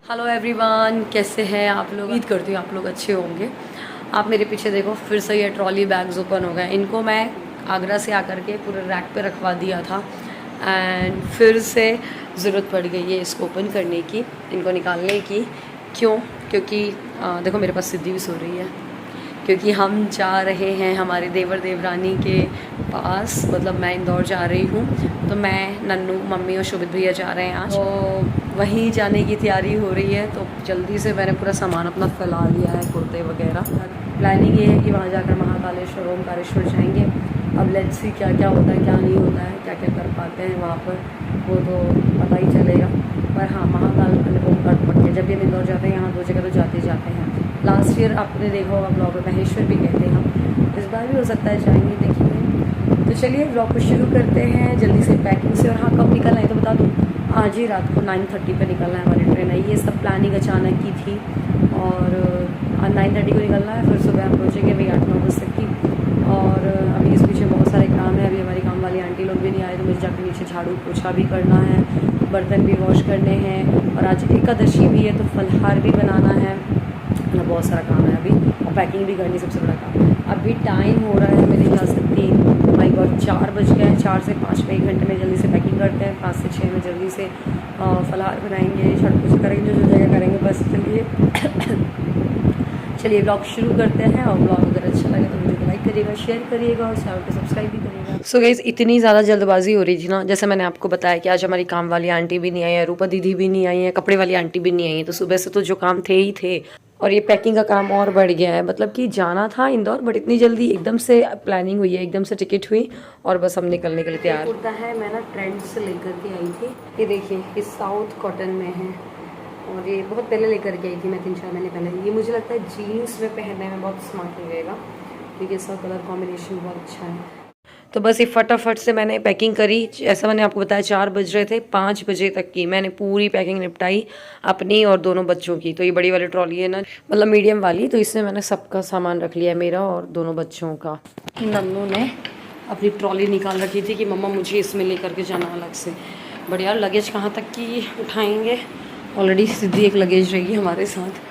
Hello everyone, कैसे हैं आप लोग। उम्मीद करती हूँ आप लोग अच्छे होंगे। आप मेरे पीछे देखो, फिर से ये ट्रॉली बैग्स ओपन हो गए। इनको मैं आगरा से आकर के पूरे रैक पे रखवा दिया था एंड फिर से ज़रूरत पड़ गई है इसको ओपन करने की, इनको निकालने की। क्यों? क्योंकि देखो मेरे पास सिद्धि भी सो रही है, क्योंकि हम जा रहे हैं हमारे देवर देवरानी के पास। मतलब मैं इंदौर जा रही हूँ, तो मैं, नन्नू, मम्मी और शोभित भैया जा रहे हैं आज। तो वहीं जाने की तैयारी हो रही है, तो जल्दी से मैंने पूरा सामान अपना फैला लिया है, कुर्ते वगैरह। प्लानिंग ये है कि वहाँ जाकर महाकालेश्वर, ओमकारेश्वर जाएंगे। अब लेट्स सी क्या क्या होता है, क्या नहीं होता है, क्या क्या कर पाते हैं वहाँ पर, वो तो पता ही चलेगा। पर हाँ, महाकाल ओमकार पट्टे जब भी हम इंदौर जाते हैं, यहाँ 2 जगह तो जाते जाते हैं। लास्ट ईयर आपने देखा होगा ब्लॉग में, महेश्वर भी कहते हैं हम। इस बार भी हो सकता है जाएंगे, देखेंगे। तो चलिए ब्लॉग को शुरू करते हैं जल्दी से पैकिंग से। और हाँ, कब निकलना है तो बता दूँ, आज ही रात को 9:30 पे निकलना है, हमारी ट्रेन है। ये सब प्लानिंग अचानक की थी और 9:30 को निकलना है, फिर सुबह हम पहुँचेंगे वही 8-9 बजे तक की। और अभी इस पीछे बहुत सारे काम है। अभी हमारी काम वाली आंटी लोग भी नहीं आए, तो मुझे जाकर नीचे झाड़ू पोछा भी करना है, बर्तन भी वॉश करने हैं। और आज एकादशी भी है, तो फलहार भी बनाना है। मतलब बहुत सारा काम है अभी, और पैकिंग भी करनी सबसे बड़ा काम। अभी टाइम हो रहा है, मैं नहीं जा सकती, माय गॉड 4 बज गए हैं। 4 से 5 में 1 घंटे में जल्दी से पैकिंग करते हैं। 5 से 6 में जल्दी से फलहार बनाएंगे, झाड़ू पोछा करेंगे, जो जगह करेंगे। बस चलिए ब्लॉग शुरू करते हैं। और ब्लॉग अगर अच्छा लगे तो मुझे लाइक करिएगा, शेयर करिएगा और चैनल को सब्सक्राइब भी करिएगा। सो गाइस, इतनी ज़्यादा जल्दबाजी हो रही थी ना, जैसे मैंने आपको बताया कि आज हमारी काम वाली आंटी भी नहीं आई है, रूपा दीदी भी नहीं आई है, कपड़े वाली आंटी भी नहीं आई है। तो सुबह से तो जो काम थे ही थे, और ये पैकिंग का काम और बढ़ गया है। मतलब कि जाना था इंदौर, बट इतनी जल्दी एकदम से प्लानिंग हुई है, एकदम से टिकट हुई और बस हम निकलने के लिए तैयार। कुर्ता है, मैं ना ट्रेंड से लेकर के आई थी। ये देखिए, ये साउथ कॉटन में है और ये बहुत पहले लेकर के आई थी मैं, 3-4 महीने पहले। ये मुझे लगता है जीन्स में पहनने में बहुत स्मार्ट लगेगा, क्योंकि इसका कलर कॉम्बिनेशन बहुत अच्छा है। तो बस ये फटाफट से मैंने पैकिंग करी। ऐसा मैंने आपको बताया 4 बज रहे थे, 5 बजे तक की मैंने पूरी पैकिंग निपटाई अपनी और दोनों बच्चों की। तो ये बड़ी वाली ट्रॉली है ना, मतलब मीडियम वाली, तो इसमें मैंने सबका सामान रख लिया है, मेरा और दोनों बच्चों का। नन्नू ने अपनी ट्रॉली निकाल रखी थी कि मम्मा मुझे इसमें लेकर के जाना अलग से। बढ़िया, लगेज कहाँ तक की उठाएँगे। ऑलरेडी सिद्धि एक लगेज रहेगी हमारे साथ,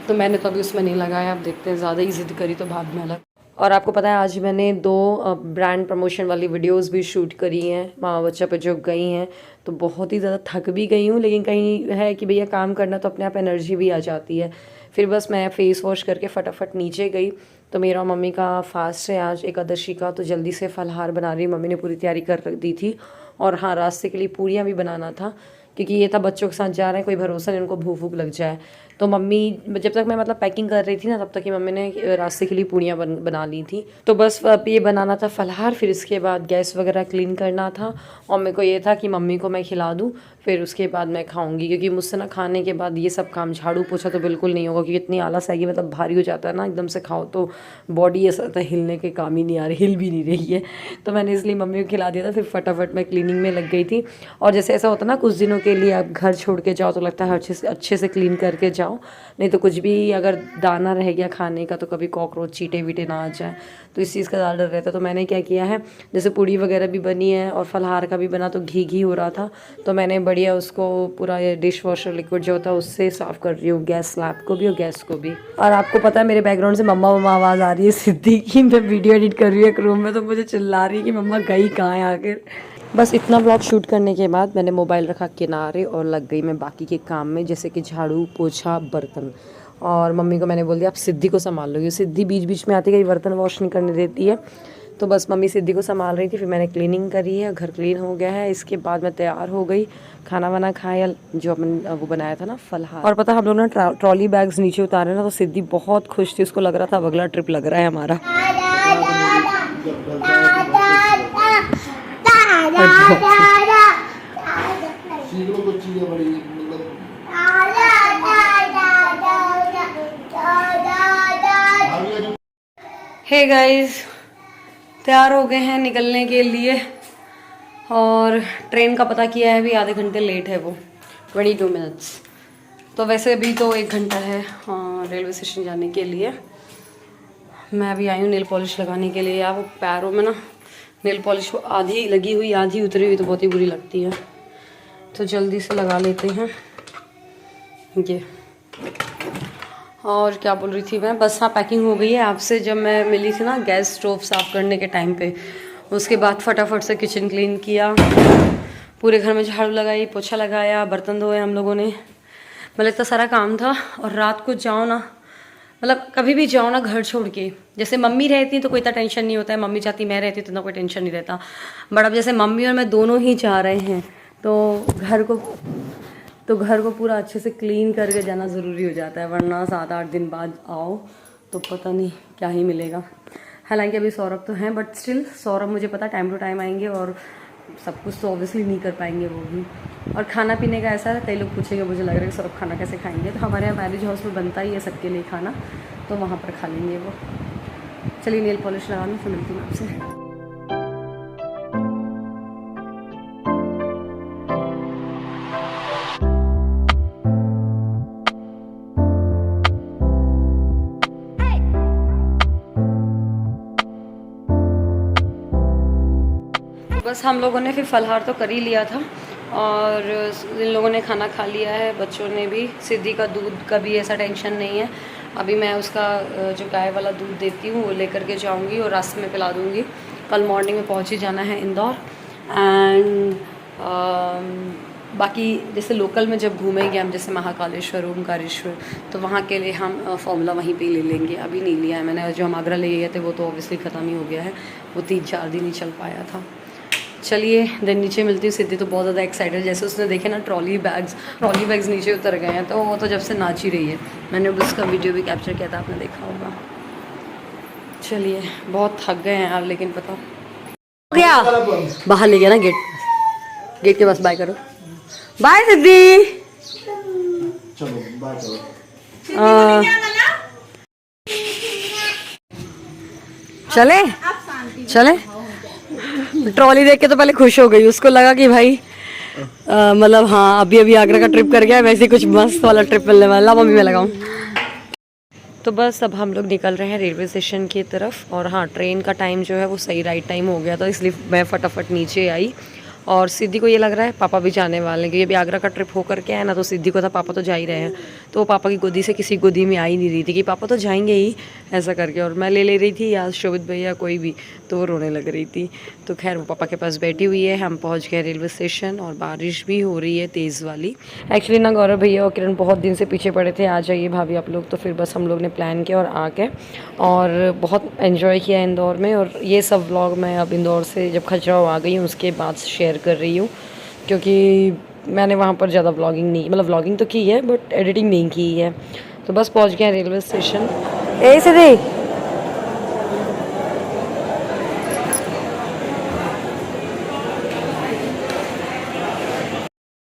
तो मैंने तो अभी उसमें नहीं लगाया। अब देखते हैं, ज़्यादा ही जिद करी तो बाद में अलग। और आपको पता है, आज मैंने 2 ब्रांड प्रमोशन वाली वीडियोस भी शूट करी हैं माँ बच्चा पे जो गई हैं। तो बहुत ही ज़्यादा थक भी गई हूँ, लेकिन कहीं है कि भैया काम करना तो अपने आप एनर्जी भी आ जाती है। फिर बस मैं फेस वॉश करके फटाफट नीचे गई। तो मेरा और मम्मी का फास्ट है आज एकादशी का, तो जल्दी से फलहार बना रही। मम्मी ने पूरी तैयारी कर रख दी थी। और हाँ, रास्ते के लिए पूरियाँ भी बनाना था, क्योंकि ये था बच्चों के साथ जा रहे हैं, कोई भरोसा नहीं उनको भूख वूख लग जाए। तो मम्मी, जब तक मैं मतलब पैकिंग कर रही थी ना, तब तक ही मम्मी ने रास्ते के लिए पूड़ियाँ बना ली थी। तो बस अब ये बनाना था फलहार, फिर इसके बाद गैस वगैरह क्लीन करना था। और मेरे को ये था कि मम्मी को मैं खिला दूँ, फिर उसके बाद मैं खाऊंगी, क्योंकि मुझसे ना खाने के बाद ये सब काम, झाड़ू पोछा तो बिल्कुल नहीं होगा, क्योंकि इतनी आलस आएगी, मतलब भारी हो जाता है ना एकदम से खाओ, तो बॉडी ऐसा होता है हिलने के काम ही नहीं आ रही, हिल भी नहीं रही है। तो मैंने इसलिए मम्मी को खिला दिया था, फिर फटाफट मैं क्लीनिंग में लग गई थी। और जैसे ऐसा होता है ना, कुछ दिनों के लिए आप घर छोड़ के जाओ तो लगता है अच्छे से क्लीन करके जाओ, नहीं तो कुछ भी अगर दाना रह गया खाने का, तो कभी कॉकरोच चीटे वीटे ना आ जाए, तो इस चीज़ का ज़्यादा डर रहता है। तो मैंने क्या किया है, जैसे पूड़ी वगैरह भी बनी है और फलहार का भी बना, तो घी हो रहा था, तो मैंने बढ़िया उसको पूरा ये डिश वॉशर लिक्विड जो होता है उससे साफ़ कर रही हूँ, गैस स्लैब को भी और गैस को भी। और आपको पता है मेरे बैकग्राउंड से मम्मा आवाज़ आ रही है सिद्धि की। मैं वीडियो एडिट कर रही हूँ एक रूम में, तो मुझे चिल्ला रही है कि मम्मा गई कहाँ है आखिर। बस इतना व्लॉग शूट करने के बाद मैंने मोबाइल रखा किनारे और लग गई मैं बाकी के काम में, जैसे कि झाड़ू पोछा बर्तन। और मम्मी को मैंने बोल दिया आप सिद्धि को संभाल लो, ये सिद्धि बीच बीच में आती है, बर्तन वॉश नहीं करने देती है। तो बस मम्मी सिद्धि को संभाल रही थी, फिर मैंने क्लीनिंग करी है, घर क्लीन हो गया है। इसके बाद मैं तैयार हो गई, खाना वाना खाया, जो अपन वो बनाया था ना फलहार। और पता हम लोग ना ट्रॉली बैग्स नीचे उतारे ना, तो सिद्धि बहुत खुश थी, उसको लग रहा था अब अगला ट्रिप लग रहा है हमारा। हे गाइस, तैयार हो गए हैं निकलने के लिए। और ट्रेन का पता किया है, अभी आधे घंटे लेट है वो, 22 मिनट्स। तो वैसे अभी तो 1 घंटा है रेलवे स्टेशन जाने के लिए। मैं अभी आई हूँ नेल पॉलिश लगाने के लिए। यार वो पैरों में ना नेल पॉलिश आधी लगी हुई आधी उतरी हुई, तो बहुत ही बुरी लगती है, तो जल्दी से लगा लेते हैं। ये और क्या बोल रही थी मैं, बस हाँ पैकिंग हो गई है। आपसे जब मैं मिली थी ना गैस स्टोव साफ़ करने के टाइम पे, उसके बाद फटाफट से किचन क्लीन किया, पूरे घर में झाड़ू लगाई, पोछा लगाया, बर्तन धोए हम लोगों ने, मतलब इतना सारा काम था। और रात को जाओ ना, मतलब कभी भी जाओ ना घर छोड़ के, जैसे मम्मी रहती तो कोई इतना टेंशन नहीं होता है, मम्मी जाती मैं रहती तो इतना कोई टेंशन नहीं रहता, बट अब जैसे मम्मी और मैं दोनों ही जा रहे हैं तो घर को पूरा अच्छे से क्लीन करके जाना ज़रूरी हो जाता है, वरना 7-8 दिन बाद आओ तो पता नहीं क्या ही मिलेगा। हालांकि अभी सौरभ तो हैं, बट स्टिल सौरभ मुझे पता टाइम टू टाइम आएंगे और सब कुछ तो ऑब्वियसली नहीं कर पाएंगे वो भी। और खाना पीने का ऐसा है, कई लोग पूछेंगे मुझे लग रहा है कि सौरभ खाना कैसे खाएंगे, तो हमारे यहाँ मैरिज हाउस में बनता ही है सबके लिए खाना, तो वहाँ पर खा लेंगे वो। चलिए नेल पॉलिश लगा लूँ, फिर मिलती हूँ आपसे। बस हम लोगों ने फिर फलहार तो कर ही लिया था और इन लोगों ने खाना खा लिया है, बच्चों ने भी। सिद्धि का दूध का भी ऐसा टेंशन नहीं है, अभी मैं उसका जो गाय वाला दूध देती हूँ वो लेकर के जाऊँगी और रास्ते में पिला दूँगी। कल मॉर्निंग में पहुँच ही जाना है इंदौर। एंड बाकी जैसे लोकल में जब घूमेंगे हम, जैसे महाकालेश्वर, ओमकारेश्वर, तो वहाँ के लिए हम फॉर्मूला वहीं पे ले लेंगे। अभी नहीं लिया है मैंने, जो हम आगरा ले गए थे वो तो ऑब्वियसली ख़त्म ही हो गया है, वो 3-4 दिन ही चल पाया था। चलिए देन नीचे मिलती हूँ। सिद्धि तो बहुत ज़्यादा एक्साइटेड, जैसे उसने देखे ना ट्रॉली बैग्स नीचे उतर गए हैं, तो वो तो जब से नाच ही रही है। मैंने उसका वीडियो भी कैप्चर किया था, आपने देखा होगा। चलिए बहुत थक गए हैं यार, लेकिन पता क्या बाहर ले गया ना गेट के पास। बाय करो, बाय सिद्धि। चलो बाय करो। चले ट्रॉली देख के तो पहले खुश हो गई, उसको लगा कि भाई मतलब हाँ अभी आगरा का ट्रिप कर गया, वैसे कुछ मस्त वाला ट्रिप मिलने वाला। मम्मी में लगाऊं। तो बस अब हम लोग निकल रहे हैं रेलवे स्टेशन की तरफ। और हाँ ट्रेन का टाइम जो है वो सही राइट टाइम हो गया था, इसलिए मैं फटाफट नीचे आई। और सिद्धि को ये लग रहा है पापा भी जाने वाले हैं, क्योंकि अभी आगरा का ट्रिप होकर के आया ना, तो सिद्धि को था पापा तो जा ही रहे हैं, तो वो पापा की गोदी से किसी गोदी में आ ही नहीं रही थी कि पापा तो जाएंगे ही ऐसा करके। और मैं ले रही थी या शोभित भैया कोई भी, तो वो रोने लग रही थी। तो खैर वो पापा के पास बैठी हुई है। हम पहुँच गए रेलवे स्टेशन और बारिश भी हो रही है तेज़ वाली। एक्चुअली ना गौरव भैया और किरण बहुत दिन से पीछे पड़े थे, आ जाइए भाभी आप लोग, तो फिर बस हम लोग ने प्लान किया और आ गए और बहुत एंजॉय किया इंदौर में। और ये सब व्लॉग मैं अब इंदौर से जब खजुराहो आ गई हूँ उसके बाद शेयर कर रही हूँ, क्योंकि मैंने वहाँ पर ज़्यादा व्लॉगिंग नहीं, मतलब व्लॉगिंग तो की है बट एडिटिंग नहीं की है। तो बस पहुँच गए रेलवे स्टेशन। सिद्धि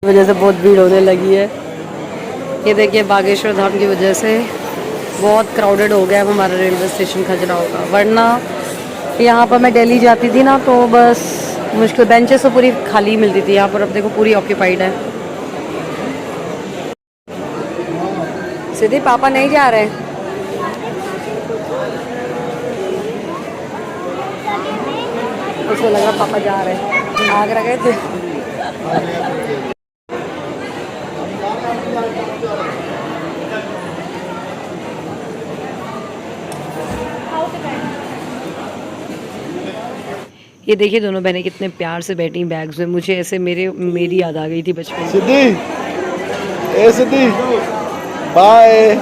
वजह से बहुत भीड़ होने लगी है। ये देखिए बागेश्वर धाम की वजह से बहुत क्राउडेड हो गया है हमारा रेलवे स्टेशन खजुराहो का। वरना यहाँ पर मैं दिल्ली जाती थी ना तो बस मुश्किल, बेंचेस तो पूरी खाली मिलती थी, यहाँ पर अब देखो पूरी ऑक्यूपाइड है। सिद्धि पापा नहीं जा रहे, उसको लगा पापा जा रहे हैं, आगरा गए थे। ये देखिए दोनों बहनें कितने प्यार से बैठी बैग्स में, मुझे ऐसे मेरी याद आ गई थी बचपन। सिद्धि बाय।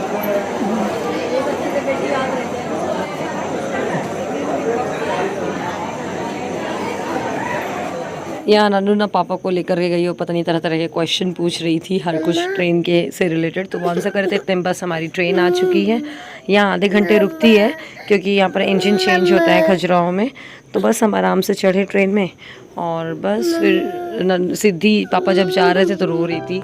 यहाँ नानू ना पापा को लेकर के गई हो, पता नहीं तरह तरह के क्वेश्चन पूछ रही थी हर कुछ ट्रेन के से रिलेटेड, तो वो आंसर करे थे। इतने बस हमारी ट्रेन आ चुकी है, यहाँ आधे घंटे रुकती है क्योंकि यहाँ पर इंजन चेंज होता है खजुराहो में। तो बस हम आराम से चढ़े ट्रेन में और बस फिर सिद्धि पापा जब जा रहे थे तो रो रही थी।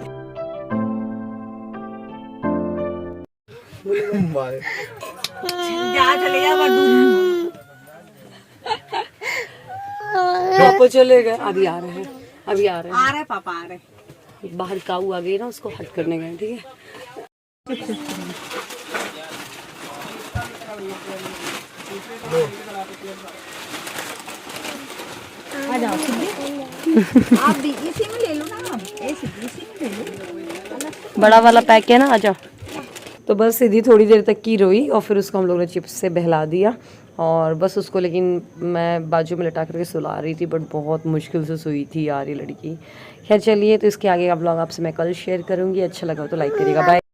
पापा चले गए, अभी आ रहे हैं पापा आ रहे हैं। बाहर काऊ आ गई ना, उसको हट करने गए। ठीक है आ जाओ सिद्धि, आप भी इसी में ले लो ना, आप इसी में ले लो। बड़ा वाला पैक है ना, आजा। तो बस सीधी थोड़ी देर तक की रोई और फिर उसको हम लोग ने चिप्स से बहला दिया और बस उसको, लेकिन मैं बाजू में लटा करके सुला रही थी बट बहुत मुश्किल से सोई थी यार ये लड़की। खैर चलिए, तो इसके आगे का ब्लॉग आपसे मैं कल शेयर करूँगी। अच्छा लगा तो लाइक करिएगा। बाय।